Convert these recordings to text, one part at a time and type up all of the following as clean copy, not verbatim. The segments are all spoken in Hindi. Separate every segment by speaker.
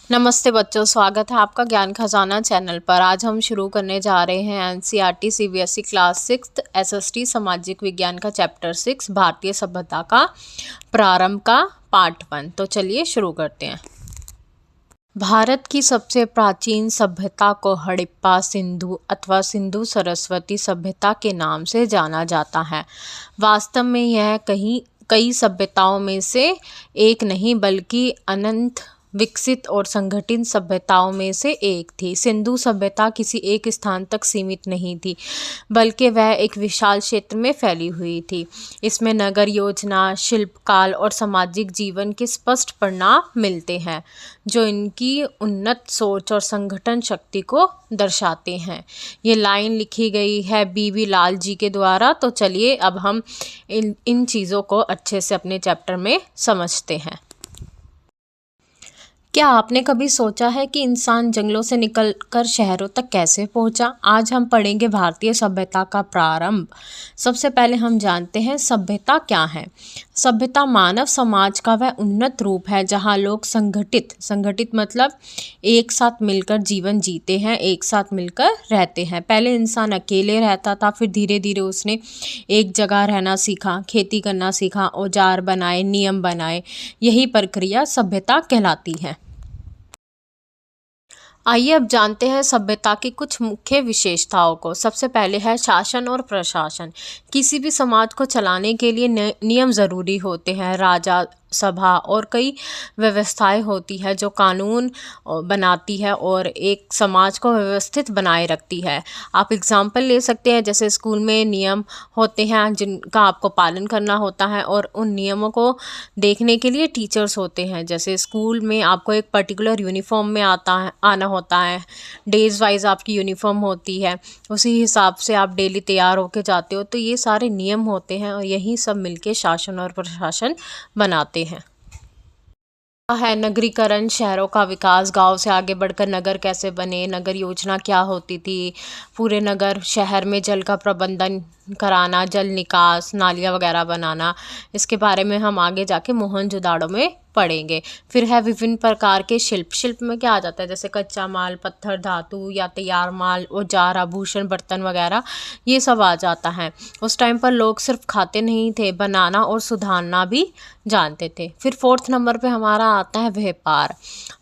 Speaker 1: नमस्ते बच्चों, स्वागत है आपका ज्ञान खजाना चैनल पर। आज हम शुरू करने जा रहे हैं एनसीईआरटी सीबीएसई क्लास 6 एसएसटी सामाजिक विज्ञान का चैप्टर 6 भारतीय सभ्यता का प्रारंभ का पार्ट 1। तो चलिए शुरू करते हैं। भारत की सबसे प्राचीन सभ्यता को हड़प्पा सिंधु अथवा सिंधु सरस्वती सभ्यता के नाम से जाना जाता है। वास्तव में यह कई सभ्यताओं में से एक नहीं बल्कि अनंत विकसित और संगठित सभ्यताओं में से एक थी। सिंधु सभ्यता किसी एक स्थान तक सीमित नहीं थी बल्कि वह एक विशाल क्षेत्र में फैली हुई थी। इसमें नगर योजना, शिल्पकाल और सामाजिक जीवन के स्पष्ट परिणाम मिलते हैं जो इनकी उन्नत सोच और संगठन शक्ति को दर्शाते हैं। ये लाइन लिखी गई है बीबी लाल जी के द्वारा। तो चलिए अब हम इन चीज़ों को अच्छे से अपने चैप्टर में समझते हैं। क्या आपने कभी सोचा है कि इंसान जंगलों से निकलकर शहरों तक कैसे पहुंचा? आज हम पढ़ेंगे भारतीय सभ्यता का प्रारंभ। सबसे पहले हम जानते हैं सभ्यता क्या है। सभ्यता मानव समाज का वह उन्नत रूप है जहां लोग संगठित मतलब एक साथ मिलकर जीवन जीते हैं, एक साथ मिलकर रहते हैं। पहले इंसान अकेले रहता था, फिर धीरे धीरे उसने एक जगह रहना सीखा, खेती करना सीखा, औजार बनाए, नियम बनाए। यही प्रक्रिया सभ्यता कहलाती है। आइए अब जानते हैं सभ्यता की कुछ मुख्य विशेषताओं को। सबसे पहले है शासन और प्रशासन। किसी भी समाज को चलाने के लिए नियम ज़रूरी होते हैं। राजा, सभा और कई व्यवस्थाएं होती है जो कानून बनाती है और एक समाज को व्यवस्थित बनाए रखती है। आप एग्जाम्पल ले सकते हैं, जैसे स्कूल में नियम होते हैं जिनका आपको पालन करना होता है और उन नियमों को देखने के लिए टीचर्स होते हैं। जैसे स्कूल में आपको एक पर्टिकुलर यूनिफॉर्म में आना होता है, डेज वाइज आपकी यूनिफॉर्म होती है, उसी हिसाब से आप डेली तैयार होके जाते हो। तो ये सारे नियम होते हैं और यही सब मिलके शासन और प्रशासन बनाते हैं। है नगरीकरण, शहरों का विकास। गांव से आगे बढ़कर नगर कैसे बने, नगर योजना क्या होती थी, पूरे नगर शहर में जल का प्रबंधन कराना, जल निकास, नालियाँ वगैरह बनाना। इसके बारे में हम आगे जाके मोहनजोदाड़ो में पढ़ेंगे। फिर है विभिन्न प्रकार के शिल्प में क्या आ जाता है, जैसे कच्चा माल, पत्थर, धातु या तैयार माल, औजार, आभूषण, बर्तन वगैरह, ये सब आ जाता है। उस टाइम पर लोग सिर्फ खाते नहीं थे, बनाना और सुधारना भी जानते थे। फिर 4th नंबर पे हमारा आता है व्यापार।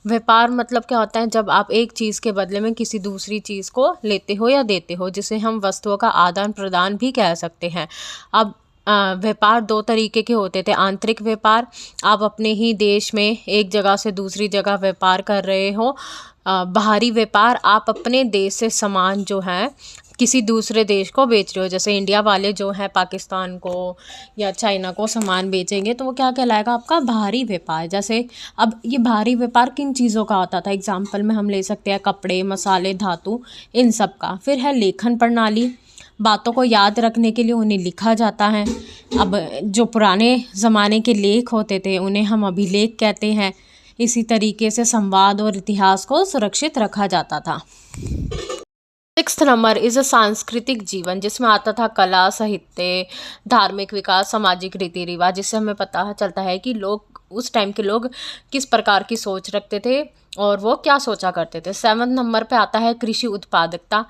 Speaker 1: व्यापार मतलब क्या होता है, जब आप एक चीज़ के बदले में किसी दूसरी चीज़ को लेते हो या देते हो, जिसे हम वस्तुओं का आदान प्रदान भी कह सकते हैं। अब व्यापार 2 तरीके के होते थे। आंतरिक व्यापार, आप अपने ही देश में एक जगह से दूसरी जगह व्यापार कर रहे हो। बाहरी व्यापार, आप अपने देश से सामान जो है किसी दूसरे देश को बेच रहे हो। जैसे इंडिया वाले जो है पाकिस्तान को या चाइना को सामान बेचेंगे तो वो क्या कहलाएगा, आपका बाहरी व्यापार। जैसे अब ये बाहरी व्यापार किन चीज़ों का होता था, एग्जाम्पल में हम ले सकते हैं कपड़े, मसाले, धातु, इन सब का। फिर है लेखन प्रणाली, बातों को याद रखने के लिए उन्हें लिखा जाता है। अब जो पुराने ज़माने के लेख होते थे उन्हें हम अभिलेख कहते हैं। इसी तरीके से संवाद और इतिहास को सुरक्षित रखा जाता था। 6th नंबर इज़ अ सांस्कृतिक जीवन, जिसमें आता था कला, साहित्य, धार्मिक विकास, सामाजिक रीति रिवाज। जिससे हमें पता चलता है कि लोग उस टाइम के लोग किस प्रकार की सोच रखते थे और वो क्या सोचा करते थे। 7th नंबर पे आता है कृषि उत्पादकता।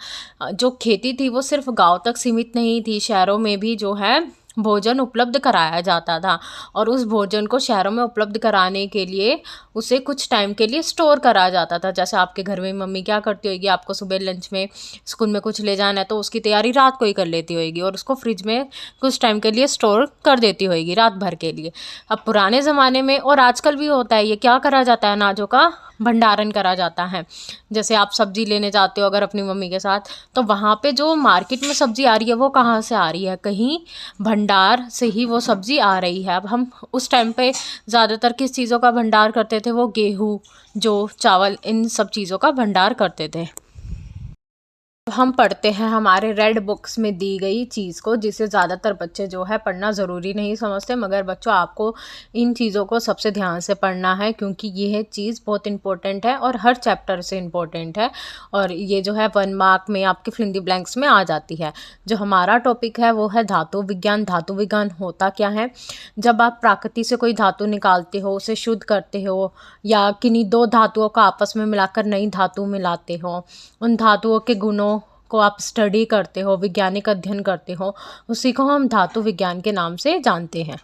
Speaker 1: जो खेती थी वो सिर्फ गांव तक सीमित नहीं थी, शहरों में भी जो है भोजन उपलब्ध कराया जाता था और उस भोजन को शहरों में उपलब्ध कराने के लिए उसे कुछ टाइम के लिए स्टोर करा जाता था। जैसे आपके घर में मम्मी क्या करती होगी, आपको सुबह लंच में स्कूल में कुछ ले जाना है तो उसकी तैयारी रात को ही कर लेती होगी और उसको फ्रिज में कुछ टाइम के लिए स्टोर कर देती होगी रात भर के लिए। अब पुराने ज़माने में और आजकल भी होता है, ये क्या करा जाता है, अनाजों का भंडारण करा जाता है। जैसे आप सब्जी लेने जाते हो अगर अपनी मम्मी के साथ, तो वहाँ पे जो मार्केट में सब्जी आ रही है वो कहाँ से आ रही है, कहीं भंडार से ही वो सब्जी आ रही है। अब हम उस टाइम पे ज़्यादातर किस चीज़ों का भंडार करते थे, वो गेहूँ, जो चावल, इन सब चीज़ों का भंडार करते थे। हम पढ़ते हैं हमारे रेड बुक्स में दी गई चीज़ को, जिसे ज़्यादातर बच्चे जो है पढ़ना ज़रूरी नहीं समझते, मगर बच्चों आपको इन चीज़ों को सबसे ध्यान से पढ़ना है, क्योंकि ये चीज़ बहुत इंपॉर्टेंट है और हर चैप्टर से इम्पोर्टेंट है, और ये जो है 1 मार्क में आपके फिल इन द ब्लैंक्स में आ जाती है। जो हमारा टॉपिक है वो है धातु विज्ञान। धातु विज्ञान होता क्या है? जब आप प्रकृति से कोई धातु निकालते हो, उसे शुद्ध करते हो, या किन्हीं दो धातुओं को आपस में मिलाकर नई धातु मिलाते हो, उन धातुओं के गुणों को आप स्टडी करते हो, वैज्ञानिक अध्ययन करते हो, उसी को हम धातु विज्ञान के नाम से जानते हैं।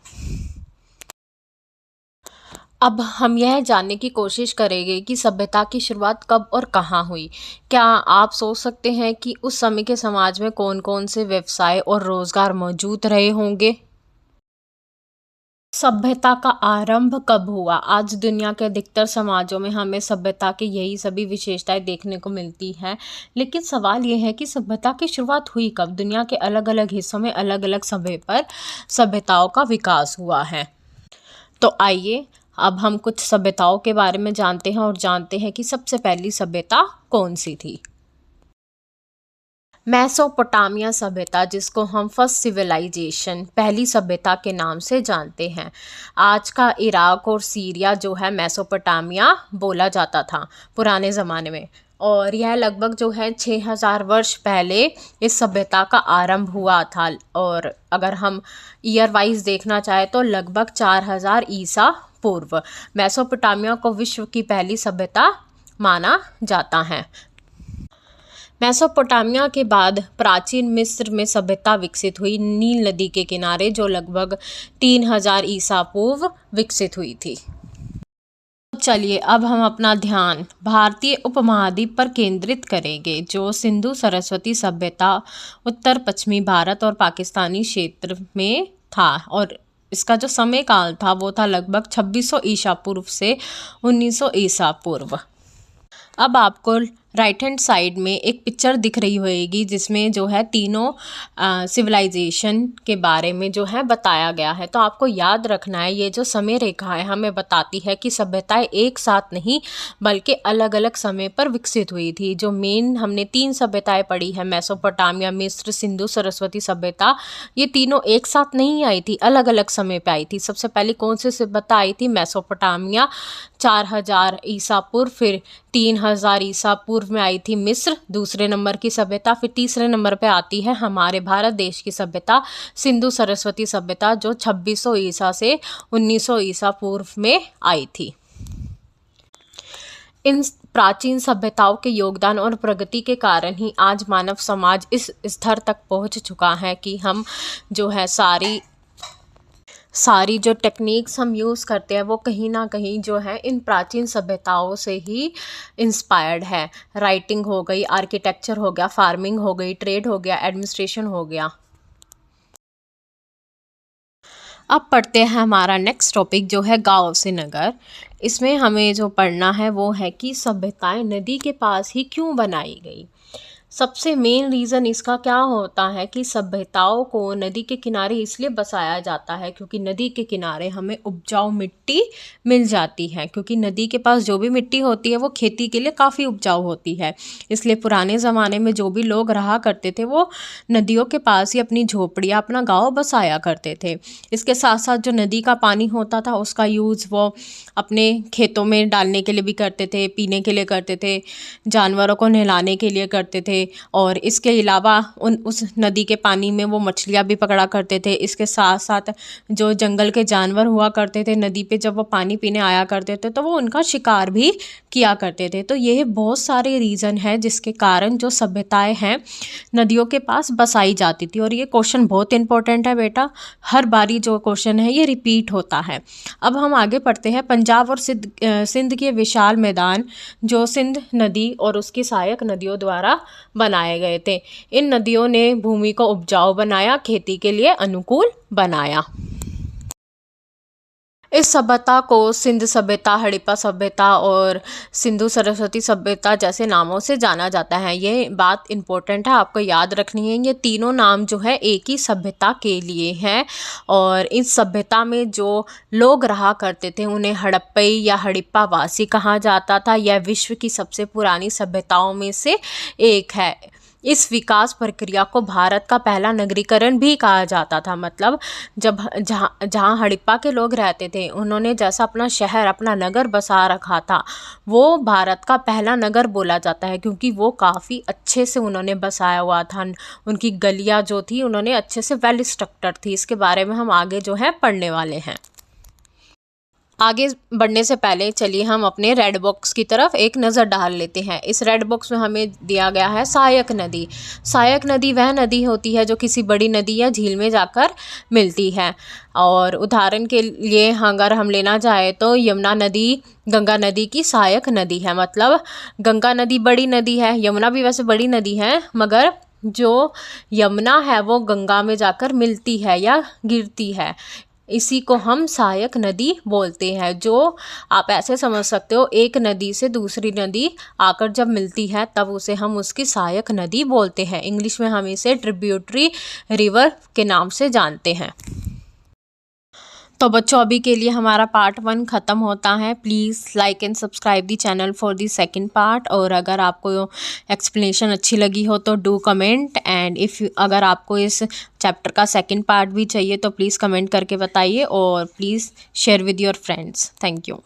Speaker 1: अब हम यह जानने की कोशिश करेंगे कि सभ्यता की शुरुआत कब और कहाँ हुई। क्या आप सोच सकते हैं कि उस समय के समाज में कौन कौन से व्यवसाय और रोजगार मौजूद रहे होंगे? सभ्यता का आरंभ कब हुआ? आज दुनिया के अधिकतर समाजों में हमें सभ्यता की यही सभी विशेषताएं देखने को मिलती हैं, लेकिन सवाल ये है कि सभ्यता की शुरुआत हुई कब? दुनिया के अलग अलग हिस्सों में अलग अलग समय पर सभ्यताओं का विकास हुआ है। तो आइए अब हम कुछ सभ्यताओं के बारे में जानते हैं और जानते हैं कि सबसे पहली सभ्यता कौन सी थी। मेसोपोटामिया सभ्यता, जिसको हम फर्स्ट सिविलाइजेशन, पहली सभ्यता के नाम से जानते हैं। आज का इराक और सीरिया जो है मेसोपोटामिया बोला जाता था पुराने ज़माने में, और यह लगभग जो है 6000 वर्ष पहले इस सभ्यता का आरंभ हुआ था। और अगर हम ईयर वाइज देखना चाहें तो लगभग 4000 ईसा पूर्व मेसोपोटामिया को विश्व की पहली सभ्यता माना जाता है। मेसोपोटामिया के बाद प्राचीन मिस्र में सभ्यता विकसित हुई, नील नदी के किनारे, जो लगभग 3000 ईसा पूर्व विकसित हुई थी। चलिए अब हम अपना ध्यान भारतीय उपमहाद्वीप पर केंद्रित करेंगे, जो सिंधु सरस्वती सभ्यता उत्तर पश्चिमी भारत और पाकिस्तानी क्षेत्र में था, और इसका जो समय काल था वो था लगभग 2600 ईसा पूर्व से 1900 ईसा पूर्व। अब आपको राइट हैंड साइड में एक पिक्चर दिख रही होगी, जिसमें जो है तीनों सिविलाइजेशन के बारे में जो है बताया गया है। तो आपको याद रखना है, ये जो समय रेखा है हमें बताती है कि सभ्यताएं एक साथ नहीं बल्कि अलग अलग समय पर विकसित हुई थी। जो मेन हमने 3 सभ्यताएं पढ़ी है, मेसोपोटामिया, मिस्र, सिंधु सरस्वती सभ्यता, ये तीनों एक साथ नहीं आई थी, अलग अलग समय पे आई थी। सबसे पहले कौन सी सभ्यता आई थी? मेसोपोटामिया 4000 ईसा पूर्व, फिर 3000 ईसा पूर्व में आई थी मिस्र दूसरे नंबर की सभ्यता, फिर तीसरे नंबर पे आती है हमारे भारत देश की सभ्यता सिंधु सरस्वती सभ्यता, जो 2600 ईसा से 1900 ईसा पूर्व में आई थी। इन प्राचीन सभ्यताओं के योगदान और प्रगति के कारण ही आज मानव समाज इस स्तर तक पहुंच चुका है कि हम जो है सारी जो टेक्निक्स हम यूज़ करते हैं वो कहीं ना कहीं जो है इन प्राचीन सभ्यताओं से ही इंस्पायर्ड है। राइटिंग हो गई, आर्किटेक्चर हो गया, फार्मिंग हो गई, ट्रेड हो गया, एडमिनिस्ट्रेशन हो गया। अब पढ़ते हैं हमारा नेक्स्ट टॉपिक, जो है गांव से नगर। इसमें हमें जो पढ़ना है वो है कि सभ्यताएं नदी के पास ही क्यों बनाई गई। सबसे मेन रीज़न इसका क्या होता है कि सभ्यताओं को नदी के किनारे इसलिए बसाया जाता है क्योंकि नदी के किनारे हमें उपजाऊ मिट्टी मिल जाती है, क्योंकि नदी के पास जो भी मिट्टी होती है वो खेती के लिए काफ़ी उपजाऊ होती है। इसलिए पुराने ज़माने में जो भी लोग रहा करते थे वो नदियों के पास ही अपनी झोपड़ियाँ, अपना गाँव बसाया करते थे। इसके साथ साथ जो नदी का पानी होता था उसका यूज़ वो अपने खेतों में डालने के लिए भी करते थे, पीने के लिए करते थे, जानवरों को नहलाने के लिए करते थे, और इसके अलावा उस नदी के पानी में वो मछलियाँ भी पकड़ा करते थे। इसके साथ साथ जो जंगल के जानवर हुआ करते थे नदी पे, जब वो पानी पीने आया करते थे तो वो उनका शिकार भी किया करते थे। तो ये बहुत सारे रीज़न है जिसके कारण जो सभ्यताएं हैं नदियों के पास बसाई जाती थी। और ये क्वेश्चन बहुत इंपॉर्टेंट है बेटा, हर बारी जो क्वेश्चन है ये रिपीट होता है। अब हम आगे पढ़ते हैं। पंजाब और सिंध के विशाल मैदान जो सिंध नदी और उसकी सहायक नदियों द्वारा बनाए गए थे। इन नदियों ने भूमि को उपजाऊ बनाया, खेती के लिए अनुकूल बनाया। इस सभ्यता को सिंध सभ्यता, हड़प्पा सभ्यता और सिंधु सरस्वती सभ्यता जैसे नामों से जाना जाता है। ये बात इम्पोर्टेंट है, आपको याद रखनी है। ये तीनों नाम जो है एक ही सभ्यता के लिए हैं, और इस सभ्यता में जो लोग रहा करते थे उन्हें हड़प्पई या हड़प्पा वासी कहा जाता था। यह विश्व की सबसे पुरानी सभ्यताओं में से एक है। इस विकास प्रक्रिया को भारत का पहला नगरीकरण भी कहा जाता था। मतलब जब जहाँ जहाँ हड़प्पा के लोग रहते थे, उन्होंने जैसा अपना शहर, अपना नगर बसा रखा था, वो भारत का पहला नगर बोला जाता है, क्योंकि वो काफ़ी अच्छे से उन्होंने बसाया हुआ था। उनकी गलियाँ जो थी, उन्होंने अच्छे से वेल स्ट्रक्चर्ड थी। इसके बारे में हम आगे जो है पढ़ने वाले हैं। आगे बढ़ने से पहले चलिए हम अपने रेड बॉक्स की तरफ एक नज़र डाल लेते हैं। इस रेड बॉक्स में हमें दिया गया है सहायक नदी। सहायक नदी वह नदी होती है जो किसी बड़ी नदी या झील में जाकर मिलती है। और उदाहरण के लिए अगर हम लेना चाहें तो यमुना नदी गंगा नदी की सहायक नदी है। मतलब गंगा नदी बड़ी नदी है, यमुना भी वैसे बड़ी नदी है, मगर जो यमुना है वो गंगा में जाकर मिलती है या गिरती है। इसी को हम सहायक नदी बोलते हैं। जो आप ऐसे समझ सकते हो, एक नदी से दूसरी नदी आकर जब मिलती है तब उसे हम उसकी सहायक नदी बोलते हैं। इंग्लिश में हम इसे ट्रिब्यूटरी रिवर के नाम से जानते हैं। तो बच्चों, अभी के लिए हमारा पार्ट 1 ख़त्म होता है। Please like and subscribe the channel for the second part. और अगर आपको एक्सप्लेनेशन अच्छी लगी हो तो डू कमेंट। एंड अगर आपको इस चैप्टर का सेकंड पार्ट भी चाहिए तो प्लीज़ कमेंट करके बताइए, और please share with your friends. Thank you.